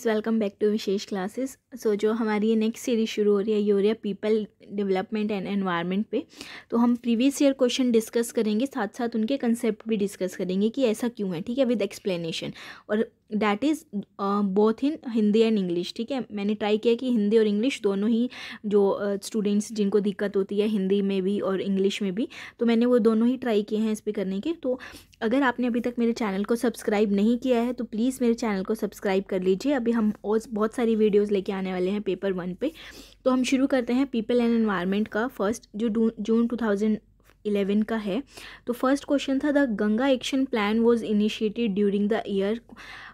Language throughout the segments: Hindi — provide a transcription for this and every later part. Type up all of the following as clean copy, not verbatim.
Welcome back to Vishesh classes. So जो हमारी ये नेक्स्ट सीरीज शुरू हो रही है ये हो रही है पीपल डेवलपमेंट एंड एनवायरनमेंट पे। तो हम प्रीवियस ईयर क्वेश्चन डिस्कस करेंगे, साथ साथ उनके कंसेप्ट भी डिस्कस करेंगे कि ऐसा क्यों है, ठीक है, विद एक्सप्लेनेशन। और that is both in Hindi and English, ठीक है। मैंने ट्राई किया कि हिंदी और इंग्लिश दोनों ही जो स्टूडेंट्स जिनको दिक्कत होती है हिंदी में भी और इंग्लिश में भी, तो मैंने वो दोनों ही ट्राई किए हैं इस पर करने के। तो अगर आपने अभी तक मेरे चैनल को सब्सक्राइब नहीं किया है तो प्लीज़ मेरे चैनल को सब्सक्राइब कर लीजिए। अभी हम और बहुत सारी वीडियोस लेके आने वाले हैं पेपर 1 पे। तो हम शुरू करते हैं पीपल एंड एनवायरनमेंट का फर्स्ट, जो जून 2011 का है। तो फर्स्ट क्वेश्चन था, the Ganga action plan was initiated during the year.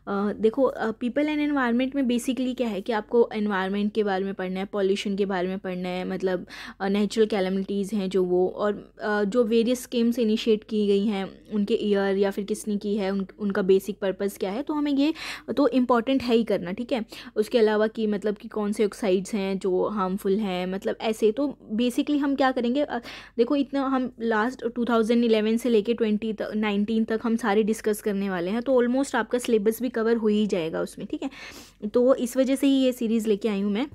देखो पीपल एंड एनवायरनमेंट में बेसिकली क्या है कि आपको एनवायरनमेंट के बारे में पढ़ना है, पॉल्यूशन के बारे में पढ़ना है, मतलब नेचुरल कैलमिटीज़ हैं जो वो, और जो वेरियस स्कीम्स इनिशिएट की गई हैं उनके ईयर या फिर किसने की है, उनका बेसिक पर्पस क्या है। तो हमें ये तो इम्पॉर्टेंट है ही करना, ठीक है। उसके अलावा कि मतलब कि कौन से ऑक्साइड्स हैं जो हार्मफुल हैं, मतलब ऐसे। तो बेसिकली हम क्या करेंगे, देखो इतना हम लास्ट 2011 से लेके 2019 तक हम सारे डिस्कस करने वाले हैं, तो ऑलमोस्ट आपका सिलेबस भी कवर हो ही जाएगा उसमें, ठीक है। तो इस वजह से ही ये सीरीज़ लेके आई हूँ मैं।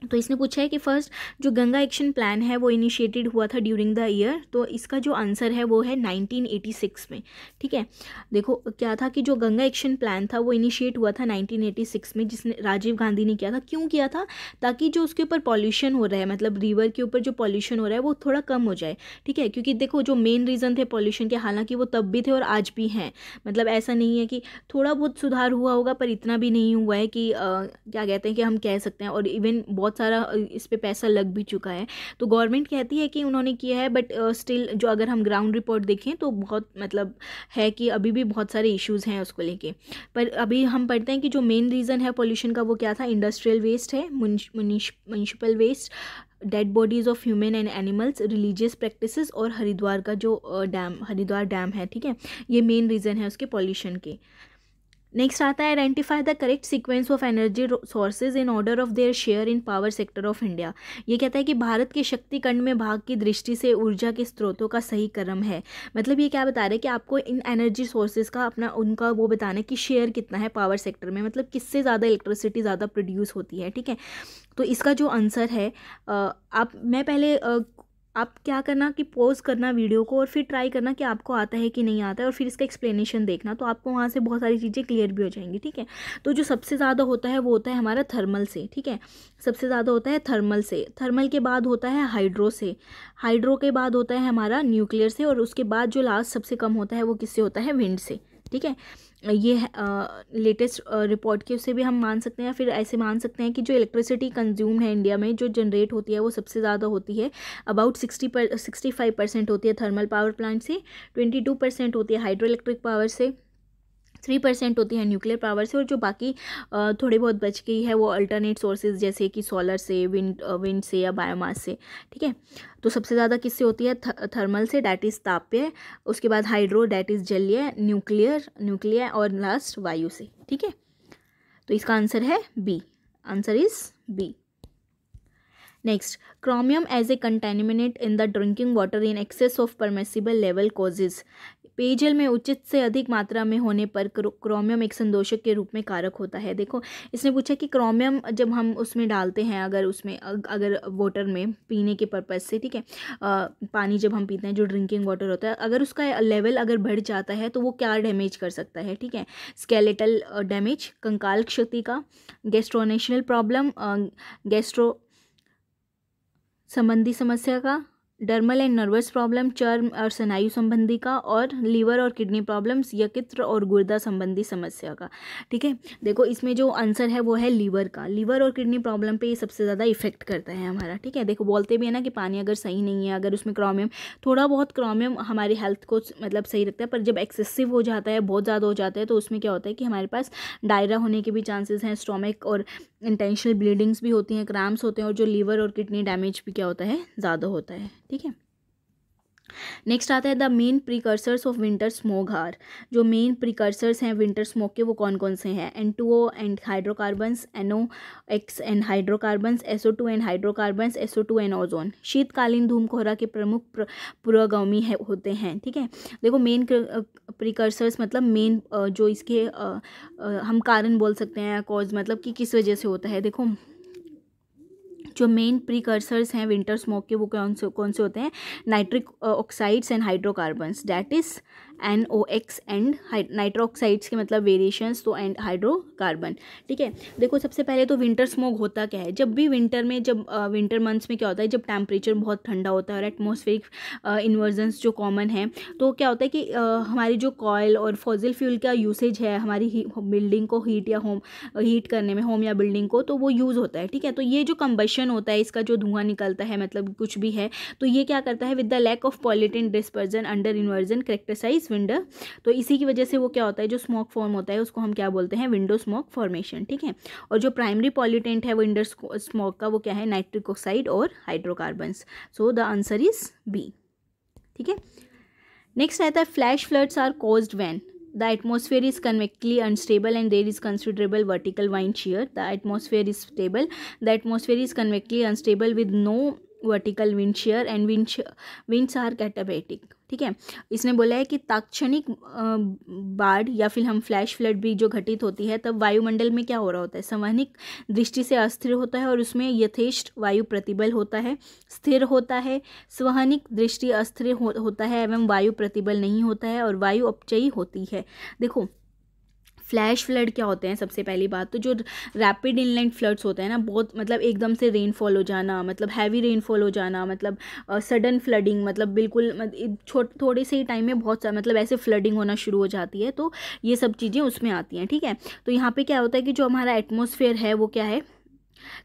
तो इसने पूछा है कि फर्स्ट जो गंगा एक्शन प्लान है वो इनिशिएटेड हुआ था ड्यूरिंग द ईयर। तो इसका जो आंसर है वो है 1986 में, ठीक है। देखो क्या था कि जो गंगा एक्शन प्लान था वो इनिशिएट हुआ था 1986 में, जिसने राजीव गांधी ने किया था। क्यों किया था? ताकि जो उसके ऊपर पॉल्यूशन हो रहा है, मतलब रिवर के ऊपर जो पॉल्यूशन हो रहा है वो थोड़ा कम हो जाए, ठीक है। क्योंकि देखो जो मेन रीज़न थे पॉल्यूशन के, हालांकि वो तब भी थे और आज भी हैं, मतलब ऐसा नहीं है कि थोड़ा बहुत सुधार हुआ होगा, पर इतना भी नहीं हुआ है कि क्या कहते हैं कि हम कह सकते हैं। और इवन बहुत सारा इस पे पैसा लग भी चुका है। तो गवर्नमेंट कहती है कि उन्होंने किया है, बट स्टिल जो अगर हम ग्राउंड रिपोर्ट देखें तो बहुत मतलब है कि अभी भी बहुत सारे इश्यूज़ हैं उसको लेके। पर अभी हम पढ़ते हैं कि जो मेन रीज़न है पॉल्यूशन का वो क्या था, इंडस्ट्रियल वेस्ट है, municipal waste, dead bodies of human and animals, religious practices, और हरिद्वार का जो हरिद्वार डैम है, ठीक है। ये मेन रीज़न है उसके पॉल्यूशन के। नेक्स्ट आता है, identify the correct sequence of energy sources in order of their share in power sector of India. ये कहता है कि भारत के शक्ति खंड में भाग की दृष्टि से ऊर्जा के स्रोतों का सही क्रम है। मतलब ये क्या बता रहे हैं कि आपको इन एनर्जी सोर्सेज का अपना उनका वो बताना है कि शेयर कितना है पावर सेक्टर में, मतलब किससे ज़्यादा इलेक्ट्रिसिटी ज़्यादा प्रोड्यूस होती है, ठीक है। तो इसका जो आंसर है, आप क्या करना कि पॉज करना वीडियो को और फिर ट्राई करना कि आपको आता है कि नहीं आता है, और फिर इसका एक्सप्लेनेशन देखना, तो आपको वहाँ से बहुत सारी चीज़ें क्लियर भी हो जाएंगी, ठीक है। तो जो सबसे ज़्यादा होता है वो होता है हमारा थर्मल से, ठीक है। सबसे ज़्यादा होता है थर्मल से, थर्मल के बाद होता है हाइड्रो से, हाइड्रो के बाद होता है हमारा न्यूक्लियर से, और उसके बाद जो लास्ट सबसे कम होता है वो किससे होता है, विंड से, ठीक है। ये लेटेस्ट रिपोर्ट के उससे भी हम मान सकते हैं, फिर ऐसे मान सकते हैं कि जो इलेक्ट्रिसिटी कंज्यूम है इंडिया में जो जनरेट होती है वो सबसे ज़्यादा होती है, अबाउट 65% होती है थर्मल पावर प्लांट से, 22% होती है हाइड्रो इलेक्ट्रिक पावर से, 3% होती है न्यूक्लियर पावर से, और जो बाकी थोड़ी बहुत बच गई है वो अल्टरनेट सोर्सेज जैसे कि सोलर से, विंड से या बायोमास से, ठीक है। तो सबसे ज़्यादा किससे होती है, थर्मल से, डैट इज़ ताप्य, उसके बाद हाइड्रो डैट इज़ जलीय, न्यूक्लियर और लास्ट वायु से, ठीक है। तो इसका आंसर है B, answer is B. Next, chromium as a contaminant in the drinking water in excess of permissible level causes. पेयजल में उचित से अधिक मात्रा में होने पर क्रोमियम एक संदूषक के रूप में कारक होता है। देखो इसने पूछा कि क्रोमियम जब हम उसमें डालते हैं, अगर उसमें अगर वाटर में पीने के पर्पज़ से, ठीक है, पानी जब हम पीते हैं जो ड्रिंकिंग वाटर होता है, अगर उसका लेवल अगर बढ़ जाता है तो वो क्या डैमेज कर सकता है, ठीक है। स्केलेटल डैमेज, कंकाल क्षति का, गैस्ट्रोनेशनल प्रॉब्लम, गैस्ट्रो संबंधी समस्या का, डर्मल एंड नर्वस प्रॉब्लम, चर्म और स्नायु संबंधी का, और लीवर और किडनी प्रॉब्लम्स, यकृत और गुर्दा संबंधी समस्या का, ठीक है। देखो इसमें जो आंसर है वो है लीवर का, लीवर और किडनी प्रॉब्लम पे ये सबसे ज़्यादा इफेक्ट करता है हमारा, ठीक है। देखो बोलते भी है ना कि पानी अगर सही नहीं है, अगर उसमें क्रोमियम, थोड़ा बहुत क्रोमियम हमारी हेल्थ को मतलब सही रखता है, पर जब एक्सेसिव हो जाता है, बहुत ज़्यादा हो जाता है, तो उसमें क्या होता है कि हमारे पास डायरिया होने के भी चांसेस हैं, स्टोमक और इंटेंशनल ब्लीडिंग्स भी होती हैं, क्रैम्प्स होते हैं, और जो लीवर और किडनी डैमेज भी क्या होता है, ज़्यादा होता है, ठीक है। नेक्स्ट आता है the main precursors of winter smog are, जो मेन प्रिकर्सर्स हैं विंटर स्मोक के वो कौन कौन से हैं? N2O and hydrocarbons, NOx and hydrocarbons, SO2 and hydrocarbons, SO2 and ozone. शीतकालीन धूमकोहरा के प्रमुख पुरोगामी होते हैं। ठीक है, देखो मेन प्रिकर्सर्स मतलब मेन जो इसके हम कारण बोल सकते हैं, कॉज मतलब कि किस वजह से होता है। देखो जो मेन प्रिकर्सर्स हैं विंटर स्मोक के वो कौन से होते हैं? Nitric oxides and hydrocarbons, that is NOx and nitro oxides के मतलब वेरिएशंस, तो एंड हाइड्रोकार्बन। ठीक है, देखो सबसे पहले तो विंटर स्मोक होता क्या है? जब भी विंटर में, जब विंटर मंथ्स में क्या होता है, जब टेम्परेचर बहुत ठंडा होता है और एटमॉस्फेरिक इन्वर्जन्स जो कॉमन है, तो क्या होता है कि हमारी जो कॉयल और फॉसिल फ्यूल का यूसेज है हमारी बिल्डिंग को हीट या होम हीट करने में, होम या बिल्डिंग को, तो वो यूज़ होता है। ठीक है, तो ये जो कंबशन होता है, इसका जो धुआं निकलता है, मतलब कुछ भी है, तो ये क्या करता है? With the lack of pollutant dispersion under inversion characterize winter, तो इसी की वजह से वो क्या होता है, जो स्मोक फॉर्म होता है उसको हम क्या बोलते हैं? Winter smog formation. ठीक है, और जो प्राइमरी पॉल्यूटेंट है विंडो स्मोक का वो क्या है? नाइट्रिक ऑक्साइड और hydrocarbons. So the answer is B. ठीक है, नेक्स्ट आता है flash floods are caused when the atmosphere is convectively unstable and there is considerable vertical wind shear. The atmosphere is stable, the atmosphere is convectively unstable with no vertical wind shear and winds are katabatic. ठीक है, इसने बोला है कि तात्क्षणिक बाढ़ या फिर हम फ्लैश फ्लड भी जो घटित होती है, तब वायुमंडल में क्या हो रहा होता है? संवहनिक दृष्टि से अस्थिर होता है और उसमें यथेष्ट वायु प्रतिबल होता है, स्थिर होता है। संवहनिक दृष्टि अस्थिर होता है एवं वायु प्रतिबल नहीं होता है और वायु अपचयी होती है। देखो फ्लैश फ्लड क्या होते हैं? सबसे पहली बात तो जो रैपिड इनलैंड फ्लड्स होते हैं ना, बहुत मतलब एकदम से रेनफॉल हो जाना, मतलब हैवी रेनफॉल हो जाना, मतलब सडन फ्लडिंग, मतलब बिल्कुल थोड़े से ही टाइम में बहुत मतलब ऐसे फ्लडिंग होना शुरू हो जाती है, तो ये सब चीज़ें उसमें आती हैं। ठीक है, तो यहाँ पे क्या होता है कि जो हमारा एटमॉस्फेयर है वो क्या है?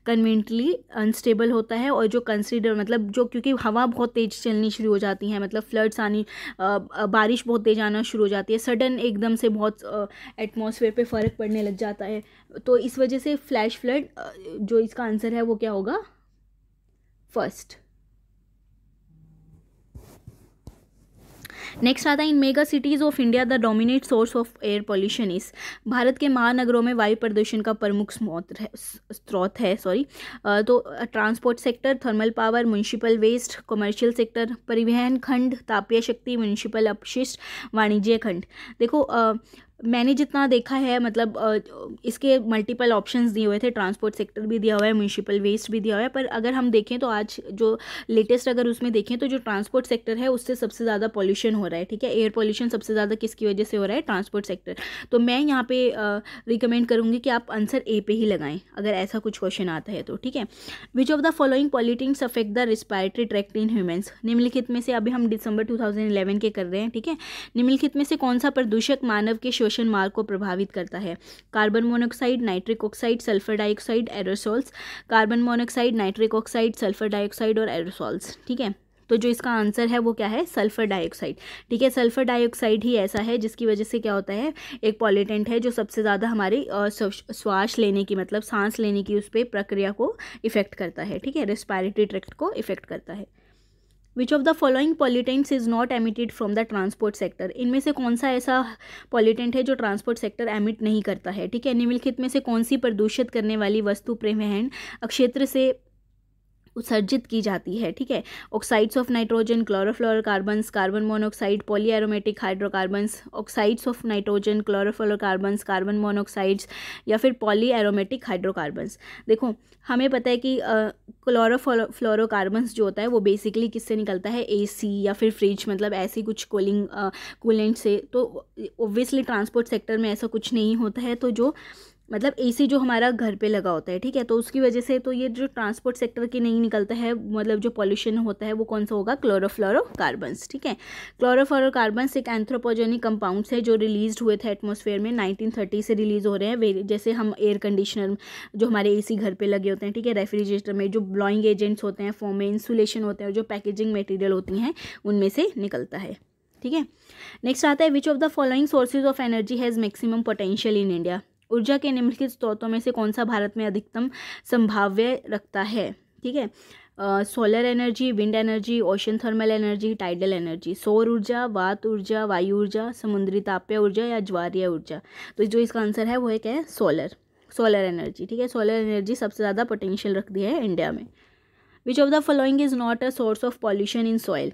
कन्वेंटली अनस्टेबल होता है, और जो कंसीडर मतलब जो, क्योंकि हवा बहुत तेज़ चलनी शुरू हो जाती है, मतलब फ्लड्स आनी, बारिश बहुत तेज़ आना शुरू हो जाती है, सडन एकदम से बहुत एटमॉस्फेयर पे फ़र्क पड़ने लग जाता है, तो इस वजह से फ्लैश फ्लड जो इसका आंसर है वो क्या होगा? फर्स्ट। नेक्स्ट आता है इन mega cities of India the dominate source of air pollution is, Bharat के महानगरों में वायु प्रदूषण का प्रमुख स्रोत है तो transport sector, thermal power, municipal waste, commercial sector, परिवहन खंड, तापीय शक्ति, म्युनिसिपल अपशिष्ट, वाणिज्य खंड। देखो मैंने जितना देखा है, मतलब इसके मल्टीपल ऑप्शंस दिए हुए थे, ट्रांसपोर्ट सेक्टर भी दिया हुआ है, म्युनिसिपल वेस्ट भी दिया हुआ है, पर अगर हम देखें तो आज जो लेटेस्ट अगर उसमें देखें तो जो ट्रांसपोर्ट सेक्टर है उससे सबसे ज़्यादा पॉल्यूशन हो रहा है। ठीक है, एयर पॉल्यूशन सबसे ज़्यादा किसकी वजह से हो रहा है? Transport sector. तो मैं यहाँ पे रिकमेंड करूँगी कि आप आंसर ए पे ही लगाएं अगर ऐसा कुछ क्वेश्चन आता है तो। ठीक है, which of the following pollutants affect the respiratory tract in humans, निम्नलिखित में से, अभी हम दिसंबर 2011 के कर रहे हैं। ठीक है, निम्नलिखित में से कौन सा प्रदूषक मानव के श्वसन मार्ग को प्रभावित करता है? Carbon monoxide, nitric oxide, sulphur dioxide, aerosols. Carbon monoxide, nitric oxide, sulphur dioxide और एरोसोल्स। ठीक है, तो जो इसका आंसर है वो क्या है? Sulphur dioxide. ठीक है, सल्फर डाइऑक्साइड ही ऐसा है जिसकी वजह से क्या होता है, एक पॉल्यूटेंट है जो सबसे ज़्यादा हमारी श्वास लेने की, मतलब सांस लेने की उस पर प्रक्रिया को इफेक्ट करता है। ठीक है, रेस्पिरेटरी ट्रैक्ट को इफेक्ट करता है। Which of the following pollutants is not emitted from the transport sector, इनमें से कौन सा ऐसा पॉल्यूटेंट है जो ट्रांसपोर्ट सेक्टर एमिट नहीं करता है? ठीक है, निम्नलिखित में से कौन सी प्रदूषित करने वाली वस्तु परिवहन क्षेत्र से उत्सर्जित की जाती है? ठीक है, oxides of nitrogen, chlorofluorocarbons, carbon monoxide, poly aromatic hydrocarbons, oxides of nitrogen, chlorofluorocarbons, carbon monoxides या फिर पॉली एरोमेटिक हाइड्रोकार्बन्स। देखो हमें पता है कि क्लोरोफ्लोरोकार्बन्स जो होता है वो बेसिकली किससे निकलता है? एसी या फिर फ्रिज, मतलब ऐसी कुछ कूलेंट से। तो ऑब्वियसली ट्रांसपोर्ट सेक्टर में ऐसा कुछ नहीं होता है, तो जो मतलब एसी जो हमारा घर पे लगा होता है, ठीक है, तो उसकी वजह से तो ये जो ट्रांसपोर्ट सेक्टर की नहीं निकलता है, मतलब जो पॉल्यूशन होता है वो कौन सा होगा? क्लोरोफ्लोरोकार्बन्स। ठीक है, क्लोरोफ्लोरोकार्बन्स एक एंथ्रोपोजेनिक कंपाउंड्स है जो रिलीज हुए थे एटमॉस्फेयर में 1930 से रिलीज हो रहे हैं, जैसे हम एयर कंडीशनर जो हमारे एसी घर पे लगे होते हैं, ठीक है, रेफ्रिजरेटर में जो ब्लोइंग एजेंट्स होते हैं, फोम में इंसुलेशन होते हैं और जो पैकेजिंग मटेरियल होती हैं उनमें से निकलता है। ठीक है, नेक्स्ट आता है which of the following sources of energy has maximum potential in India, ऊर्जा के निम्नलिखित स्रोतों में से कौन सा भारत में अधिकतम संभाव्य रखता है? ठीक है, solar energy, wind energy, ocean thermal energy, tidal energy, सौर ऊर्जा, वात ऊर्जा, वायु ऊर्जा, समुद्री तापीय ऊर्जा या ज्वारीय ऊर्जा। तो जो इसका आंसर है वो है क्या है, सोलर एनर्जी। ठीक है, सोलर एनर्जी सबसे ज़्यादा पोटेंशियल रखती है इंडिया में। Which of the following is not a source of pollution in soil.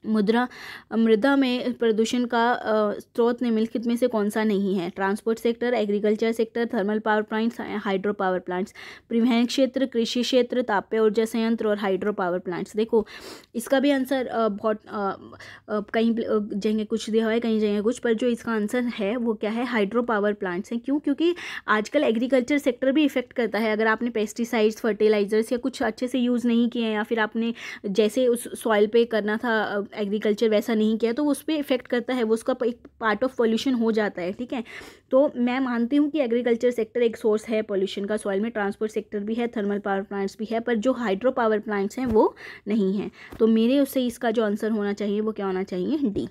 मृदा में प्रदूषण का स्रोत निम्नलिखित में से कौन सा नहीं है। Transport sector, agriculture sector, thermal power plants, hydro power plants. परिवहन क्षेत्र, कृषि क्षेत्र, तापीय ऊर्जा संयंत्र और हाइड्रो पावर प्लांट्स। देखो इसका भी आंसर बहुत कहीं जगह कुछ दिया हुआ है, कहीं जगह कुछ, पर जो इसका आंसर है वो क्या है, हाइड्रो पावर प्लांट्स हैं। क्यों? क्योंकि आजकल एग्रीकल्चर सेक्टर भी इफेक्ट करता है। अगर आपने पेस्टिसाइड्स, फर्टिलाइजर्स या कुछ अच्छे से यूज़ नहीं किए हैं, या फिर आपने जैसे उस सॉइल पे करना था एग्रीकल्चर वैसा नहीं किया, तो उस पर इफेक्ट करता है, वो उसका एक पार्ट ऑफ पॉल्यूशन हो जाता है। ठीक है, तो मैं मानती हूँ कि एग्रीकल्चर सेक्टर एक सोर्स है पॉल्यूशन का सॉइल में, ट्रांसपोर्ट सेक्टर भी है, थर्मल पावर प्लांट्स भी है, पर जो हाइड्रो पावर प्लांट्स हैं वो नहीं है। तो मेरे उससे इसका जो आंसर होना चाहिए वो क्या होना चाहिए, डी।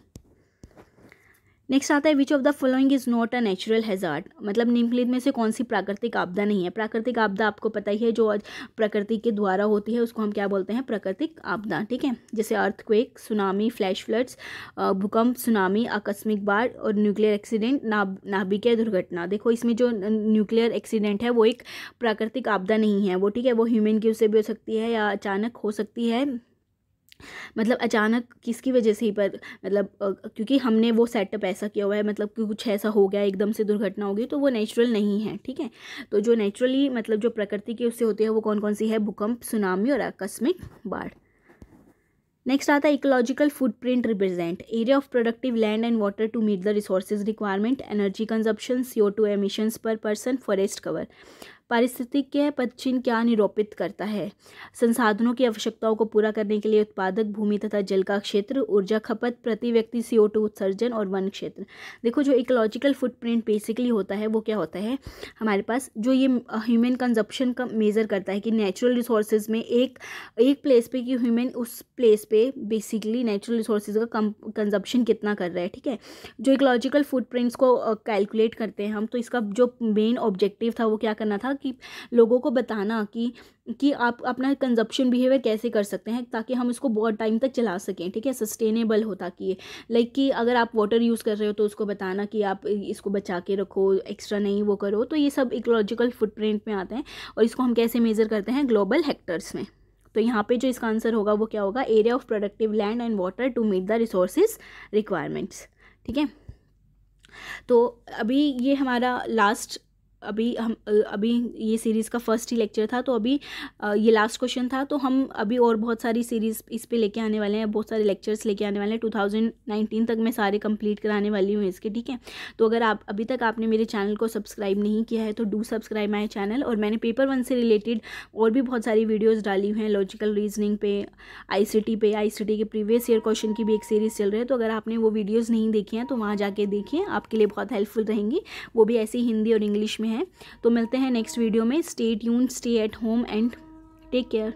नेक्स्ट आता है which of the following is not a natural hazard. मतलब निम्नलिखित में से कौन सी प्राकृतिक आपदा नहीं है। प्राकृतिक आपदा आपको पता ही है, जो प्रकृति के द्वारा होती है उसको हम क्या बोलते हैं, प्राकृतिक आपदा। ठीक है, जैसे अर्थक्वेक, सुनामी, फ्लैश फ्लड्स, भूकंप, सुनामी, आकस्मिक बाढ़ और न्यूक्लियर एक्सीडेंट, नाभिकीय दुर्घटना। देखो इसमें जो न्यूक्लियर एक्सीडेंट है वो एक प्राकृतिक आपदा नहीं है वो। ठीक है, वो ह्यूमन की उससे भी हो सकती है या अचानक हो सकती है, मतलब अचानक किसकी वजह से ही, पर मतलब क्योंकि हमने वो सेटअप ऐसा किया हुआ है, मतलब कि कुछ ऐसा हो गया एकदम से दुर्घटना हो गई, तो वो नेचुरल नहीं है। ठीक है, तो जो नेचुरली मतलब जो प्रकृति की उससे होती है वो कौन कौन सी है, भूकंप, सुनामी और आकस्मिक बाढ़। नेक्स्ट आता है ecological footprint represent area of productive land and water to meet the resources requirement, energy consumption, CO2 emissions per person, forest cover. पारिस्थितिकीय पदचिन्ह क्या निरूपित करता है। संसाधनों की आवश्यकताओं को पूरा करने के लिए उत्पादक भूमि तथा जल का क्षेत्र, ऊर्जा खपत, प्रति व्यक्ति CO2 उत्सर्जन और वन क्षेत्र। देखो जो इकोलॉजिकल फुटप्रिंट बेसिकली होता है वो क्या होता है, हमारे पास जो ये ह्यूमन कंजप्शन का मेज़र करता है कि नेचुरल रिसोर्सेज में एक प्लेस पे कि ह्यूमन उस प्लेस पे बेसिकली नेचुरल रिसोर्सेज का कंजप्शन कितना कर रहा है। ठीक है, जो इकोलॉजिकल फुटप्रिंट्स को कैलकुलेट करते हैं हम, तो इसका जो मेन ऑब्जेक्टिव था वो क्या करना था कि लोगों को बताना कि आप अपना कंजप्शन बिहेवियर कैसे कर सकते हैं ताकि हम इसको बहुत टाइम तक चला सकें। ठीक है, सस्टेनेबल हो, ताकि लाइक कि अगर आप वाटर यूज़ कर रहे हो तो उसको बताना कि आप इसको बचा के रखो, एक्स्ट्रा नहीं वो करो। तो ये सब इकोलॉजिकल फुटप्रिंट में आते हैं और इसको हम कैसे मेज़र करते हैं, ग्लोबल हेक्टर्स में। तो यहाँ पे जो इसका आंसर होगा वो क्या होगा, area of productive land and water to meet the resources requirements. ठीक है, तो अभी ये हमारा लास्ट अभी ये सीरीज़ का फर्स्ट ही लेक्चर था, तो अभी ये लास्ट क्वेश्चन था। तो हम अभी और बहुत सारी सीरीज़ इस पे लेके आने वाले हैं, बहुत सारे लेक्चर्स लेके आने वाले हैं। 2019 तक मैं सारे कंप्लीट कराने वाली हूँ इसके। ठीक है, तो अगर आप अभी तक आपने मेरे चैनल को सब्सक्राइब नहीं किया है तो डू सब्सक्राइब माई चैनल। और मैंने पेपर 1 से रिलेटेड और भी बहुत सारी वीडियोज़ डाली हुई हैं, लॉजिकल रीजनिंग पे, ICT पे, ICT के प्रीवियस ईयर क्वेश्चन की भी एक सीरीज़ चल रही है। तो अगर आपने वो वीडियोज़ नहीं देखी हैं तो वहाँ जाके देखिए, आपके लिए बहुत हेल्पफुल रहेंगी। वो भी ऐसी हिंदी और इंग्लिश में है। तो मिलते हैं नेक्स्ट वीडियो में। Stay tuned, stay at home and take care.